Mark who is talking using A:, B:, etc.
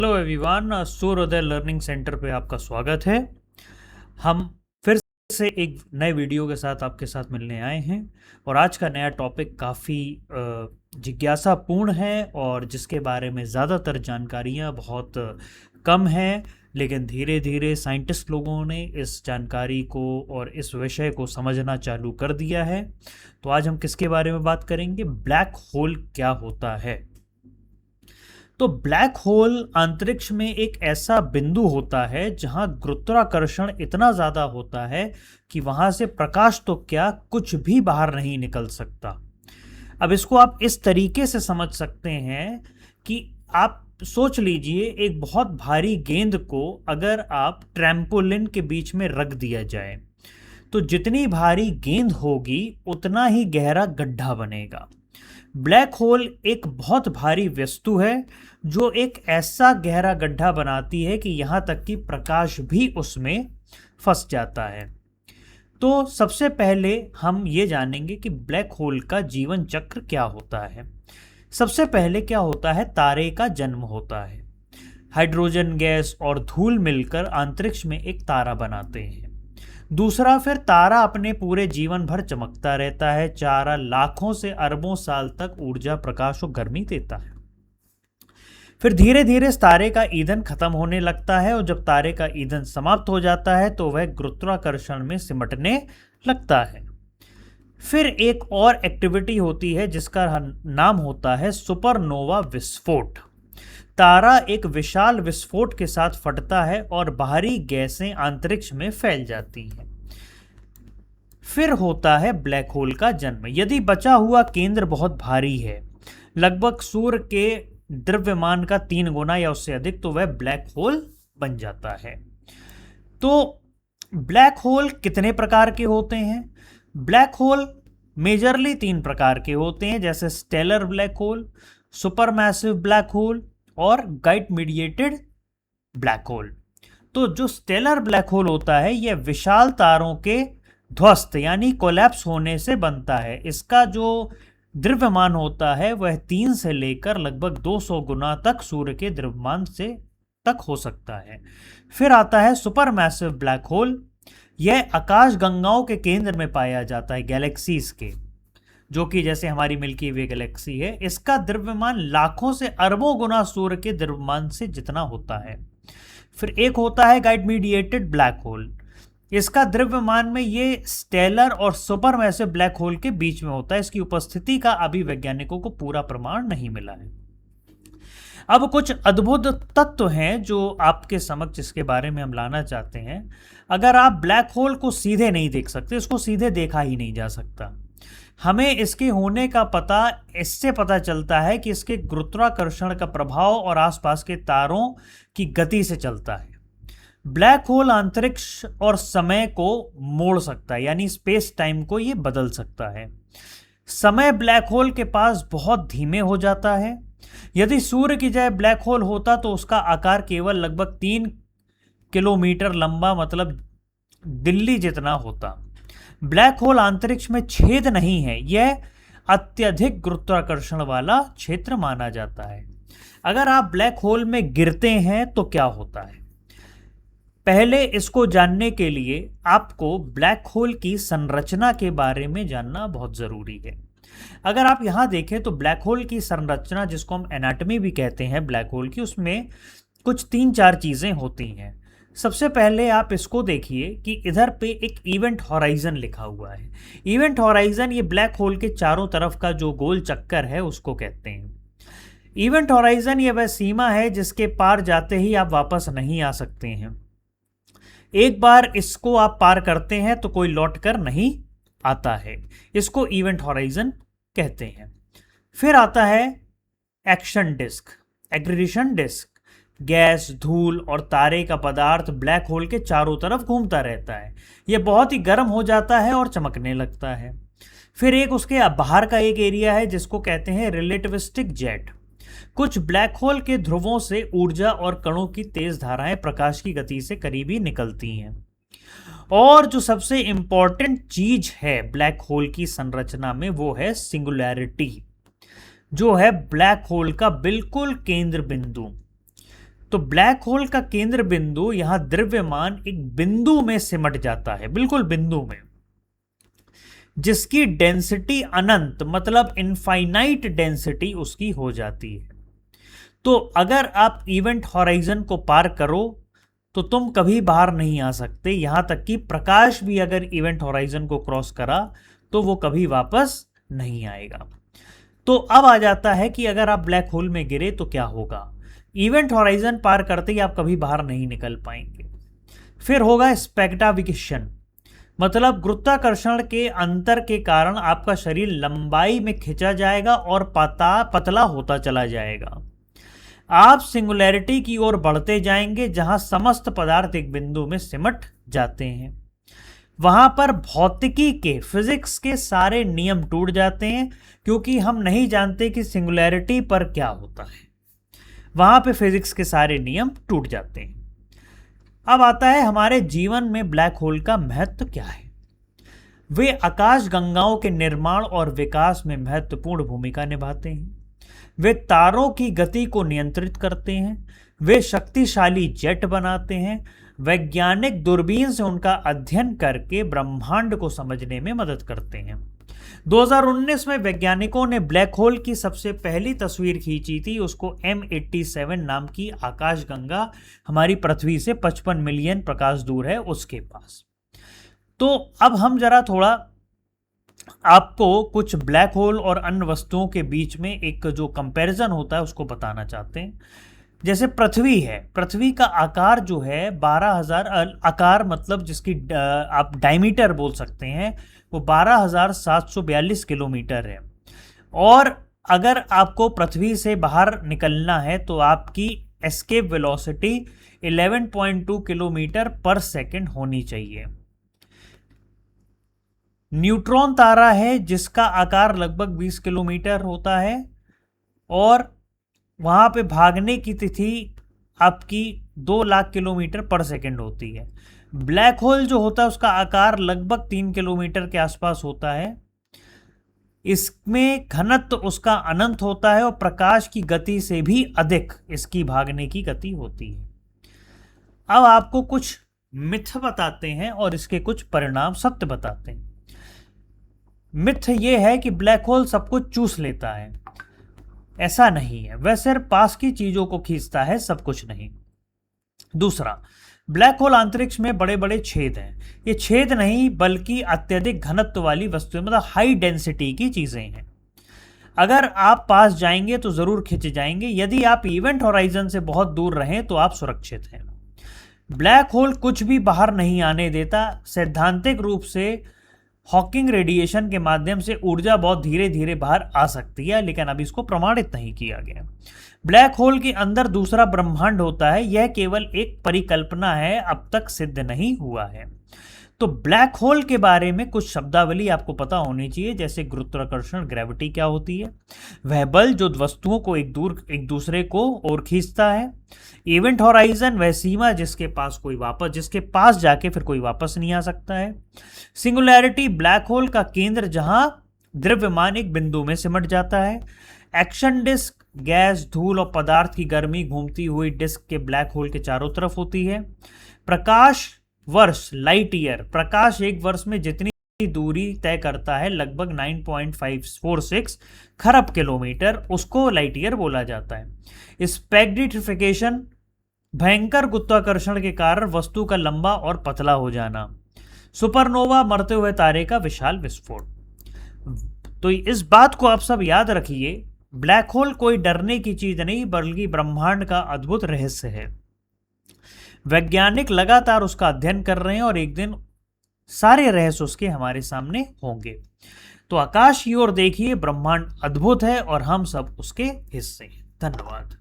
A: Hello everyone, सूर्योदय learning centre पे आपका स्वागत है। हम फिर से एक नए वीडियो के साथ आपके साथ मिलने आए हैं और आज का नया टॉपिक काफ़ी जिज्ञासापूर्ण है और जिसके बारे में ज़्यादातर जानकारियाँ बहुत कम हैं, लेकिन धीरे धीरे साइंटिस्ट लोगों ने इस जानकारी को और इस विषय को समझना चालू कर दिया है। तो आज हम किसके बारे में बात करेंगे? ब्लैक होल क्या होता है। तो ब्लैक होल अंतरिक्ष में एक ऐसा बिंदु होता है जहां गुरुत्वाकर्षण इतना ज़्यादा होता है कि वहां से प्रकाश तो क्या कुछ भी बाहर नहीं निकल सकता। अब इसको आप इस तरीके से समझ सकते हैं कि आप सोच लीजिए, एक बहुत भारी गेंद को अगर आप ट्रैम्पोलिन के बीच में रख दिया जाए तो जितनी भारी गेंद होगी उतना ही गहरा गड्ढा बनेगा। ब्लैक होल एक बहुत भारी वस्तु है जो एक ऐसा गहरा गड्ढा बनाती है कि यहाँ तक कि प्रकाश भी उसमें फंस जाता है। तो सबसे पहले हम ये जानेंगे कि ब्लैक होल का जीवन चक्र क्या होता है। सबसे पहले क्या होता है? तारे का जन्म होता है। हाइड्रोजन गैस और धूल मिलकर अंतरिक्ष में एक तारा बनाते हैं। दूसरा, फिर तारा अपने पूरे जीवन भर चमकता रहता है। तारा लाखों से अरबों साल तक ऊर्जा, प्रकाश और गर्मी देता है। फिर धीरे धीरे इस तारे का ईंधन खत्म होने लगता है और जब तारे का ईंधन समाप्त हो जाता है तो वह गुरुत्वाकर्षण में सिमटने लगता है। फिर एक और एक्टिविटी होती है जिसका नाम होता है सुपरनोवा विस्फोट। तारा एक विशाल विस्फोट के साथ फटता है और बाहरी गैसें अंतरिक्ष में फैल जाती हैं। फिर होता है ब्लैक होल का जन्म। यदि बचा हुआ केंद्र बहुत भारी है, लगभग सूर्य के द्रव्यमान का 3 गुना या उससे अधिक, तो वह ब्लैक होल बन जाता है। तो ब्लैक होल कितने प्रकार के होते हैं? ब्लैक होल मेजरली 3 प्रकार के होते हैं, जैसे stellar black hole, supermassive black hole और गाइट मीडिएटेड ब्लैक होल। तो जो स्टेलर ब्लैक होल होता है यह विशाल तारों के ध्वस्त यानी कोलैप्स होने से बनता है। इसका जो द्रव्यमान होता है वह 3 से लेकर लगभग 200 गुना तक सूर्य के द्रव्यमान से तक हो सकता है। फिर आता है सुपरमैसिव ब्लैक होल। यह आकाश गंगाओं के केंद्र में पाया जाता है, गैलेक्सीज के, जो कि जैसे हमारी मिल्की वे गैलेक्सी है। इसका द्रव्यमान लाखों से अरबों गुना सूर्य के द्रव्यमान से जितना होता है। फिर एक होता है गाइट मीडिएटेड ब्लैक होल। इसका द्रव्यमान में ये स्टेलर और सुपरमैसिव ब्लैक होल के बीच में होता है। इसकी उपस्थिति का अभी वैज्ञानिकों को पूरा प्रमाण नहीं मिला है। अब कुछ अद्भुत तत्व हैं जो आपके समक्ष इसके बारे में हम लाना चाहते हैं। अगर आप ब्लैक होल को सीधे नहीं देख सकते, इसको सीधे देखा ही नहीं जा सकता। हमें इसके होने का पता इससे पता चलता है कि इसके गुरुत्वाकर्षण का प्रभाव और आसपास के तारों की गति से चलता है। ब्लैक होल अंतरिक्ष और समय को मोड़ सकता है, यानी स्पेस टाइम को ये बदल सकता है। समय ब्लैक होल के पास बहुत धीमे हो जाता है। यदि सूर्य की जगह ब्लैक होल होता तो उसका आकार केवल लगभग 3 किलोमीटर लंबा, मतलब दिल्ली जितना होता। ब्लैक होल अंतरिक्ष में छेद नहीं है, यह अत्यधिक गुरुत्वाकर्षण वाला क्षेत्र माना जाता है। अगर आप ब्लैक होल में गिरते हैं तो क्या होता है? पहले इसको जानने के लिए आपको ब्लैक होल की संरचना के बारे में जानना बहुत ज़रूरी है। अगर आप यहाँ देखें तो ब्लैक होल की संरचना, जिसको हम एनाटॉमी भी कहते हैं ब्लैक होल की, उसमें कुछ 3-4 चीज़ें होती हैं। सबसे पहले आप इसको देखिए कि इधर पे एक इवेंट हॉराइजन लिखा हुआ है। इवेंट हॉराइजन ये ब्लैक होल के चारों तरफ का जो गोल चक्कर है उसको कहते हैं। इवेंट हॉराइजन ये वह सीमा है जिसके पार जाते ही आप वापस नहीं आ सकते हैं। एक बार इसको आप पार करते हैं तो कोई लौट कर नहीं आता है। इसको इवेंट हॉराइजन कहते हैं। फिर आता है action disk, accretion disk. Gas, धूल और तारे का पदार्थ ब्लैक होल के चारों तरफ घूमता रहता है। यह बहुत ही गर्म हो जाता है और चमकने लगता है। फिर एक उसके बाहर का एक एरिया है जिसको कहते हैं रिलेटिविस्टिक जेट। कुछ ब्लैक होल के ध्रुवों से ऊर्जा और कणों की तेज धाराएं प्रकाश की गति से करीबी निकलती हैं। और जो सबसे इंपॉर्टेंट चीज है ब्लैक होल की संरचना में वो है सिंगुलैरिटी, जो है ब्लैक होल का बिल्कुल केंद्र बिंदु। तो ब्लैक होल का केंद्र बिंदु यहां द्रव्यमान एक बिंदु में सिमट जाता है, बिल्कुल बिंदु में, जिसकी डेंसिटी अनंत मतलब इनफाइनाइट डेंसिटी उसकी हो जाती है। तो अगर आप इवेंट हॉराइजन को पार करो तो तुम कभी बाहर नहीं आ सकते, यहां तक कि प्रकाश भी अगर इवेंट हॉराइजन को क्रॉस करा तो वो कभी वापस नहीं आएगा। तो अब आ जाता है कि अगर आप ब्लैक होल में गिरे तो क्या होगा। इवेंट हॉराइजन पार करते ही आप कभी बाहर नहीं निकल पाएंगे। फिर होगा स्पेक्टाविकेशन, मतलब गुरुत्वाकर्षण के अंतर के कारण आपका शरीर लंबाई में खिंचा जाएगा और पतला होता चला जाएगा। आप सिंगुलैरिटी की ओर बढ़ते जाएंगे, जहां समस्त पदार्थ एक बिंदु में सिमट जाते हैं। वहां पर भौतिकी के, फिजिक्स के सारे नियम टूट जाते हैं, क्योंकि हम नहीं जानते कि सिंगुलैरिटी पर क्या होता है। वहां पे फिजिक्स के सारे नियम टूट जाते हैं। अब आता है हमारे जीवन में ब्लैक होल का महत्व क्या है। वे आकाश गंगाओं के निर्माण और विकास में महत्वपूर्ण भूमिका निभाते हैं। वे तारों की गति को नियंत्रित करते हैं। वे शक्तिशाली जेट बनाते हैं। वैज्ञानिक दूरबीन से उनका अध्ययन करके ब्रह्मांड को समझने में मदद करते हैं। 2019 में वैज्ञानिकों ने ब्लैक होल की सबसे पहली तस्वीर खींची थी। उसको M87 नाम की आकाशगंगा हमारी पृथ्वी से 55 मिलियन प्रकाश दूर है, उसके पास। तो अब हम जरा थोड़ा आपको कुछ ब्लैक होल और अन्य वस्तुओं के बीच में एक जो कंपैरिजन होता है उसको बताना चाहते हैं। जैसे पृथ्वी है, पृथ्वी का आकार जो है 12,000, आकार मतलब जिसकी आप डायमीटर बोल सकते हैं, वो 12,742 किलोमीटर है। और अगर आपको पृथ्वी से बाहर निकलना है तो आपकी एस्केप वेलोसिटी 11.2 किलोमीटर पर सेकंड होनी चाहिए। न्यूट्रॉन तारा है जिसका आकार लगभग 20 किलोमीटर होता है और वहां पे भागने की तिथि आपकी 2 लाख किलोमीटर पर सेकंड होती है। ब्लैक होल जो होता है उसका आकार लगभग 3 किलोमीटर के आसपास होता है। इसमें घनत्व उसका अनंत होता है और प्रकाश की गति से भी अधिक इसकी भागने की गति होती है। अब आपको कुछ मिथ बताते हैं और इसके कुछ परिणाम सत्य बताते हैं। मिथ ये है कि ब्लैक होल सब कुछ चूस लेता है, ऐसा नहीं है। वह सिर्फ पास की चीजों को खींचता है, सब कुछ नहीं। दूसरा, ब्लैक होल अंतरिक्ष में बड़े बड़े छेद हैं। ये छेद नहीं बल्कि अत्यधिक घनत्व वाली वस्तुएं, मतलब हाई डेंसिटी की चीजें हैं। अगर आप पास जाएंगे तो जरूर खिंच जाएंगे। यदि आप इवेंट होराइजन से बहुत दूर रहें तो आप सुरक्षित हैं। ब्लैक होल कुछ भी बाहर नहीं आने देता। सैद्धांतिक रूप से हॉकिंग रेडिएशन के माध्यम से ऊर्जा बहुत धीरे धीरे बाहर आ सकती है, लेकिन अभी इसको प्रमाणित नहीं किया गया। ब्लैक होल के अंदर दूसरा ब्रह्मांड होता है, यह केवल एक परिकल्पना है, अब तक सिद्ध नहीं हुआ है। तो ब्लैक होल के बारे में कुछ शब्दावली आपको पता होनी चाहिए, जैसे गुरुत्वाकर्षण, ग्रेविटी क्या होती है, वह बल जो वस्तुओं को एक दूसरे को और खींचता है। इवेंट हॉराइजन, वह सीमा जिसके पास जाके फिर कोई वापस नहीं आ सकता है। सिंगुलैरिटी, ब्लैक होल का केंद्र जहां द्रव्यमान एक बिंदु में सिमट जाता है। एक्शन डिस्क, गैस, धूल और पदार्थ की गर्मी घूमती हुई डिस्क के ब्लैक होल के चारों तरफ होती है। प्रकाश वर्ष, लाइट ईयर, प्रकाश एक वर्ष में जितनी दूरी तय करता है लगभग 9.546 खरब किलोमीटर, उसको लाइट ईयर बोला जाता है। स्पेक्ट्रिफिकेशन, भयंकर गुरुत्वाकर्षण के कारण वस्तु का लंबा और पतला हो जाना। सुपरनोवा, मरते हुए तारे का विशाल विस्फोट। तो इस बात को आप सब याद रखिए, ब्लैक होल कोई डरने की चीज नहीं बल्कि ब्रह्मांड का अद्भुत रहस्य है। वैज्ञानिक लगातार उसका अध्ययन कर रहे हैं और एक दिन सारे रहस्य उसके हमारे सामने होंगे। तो आकाश की ओर देखिए, ब्रह्मांड अद्भुत है और हम सब उसके हिस्से हैं। धन्यवाद।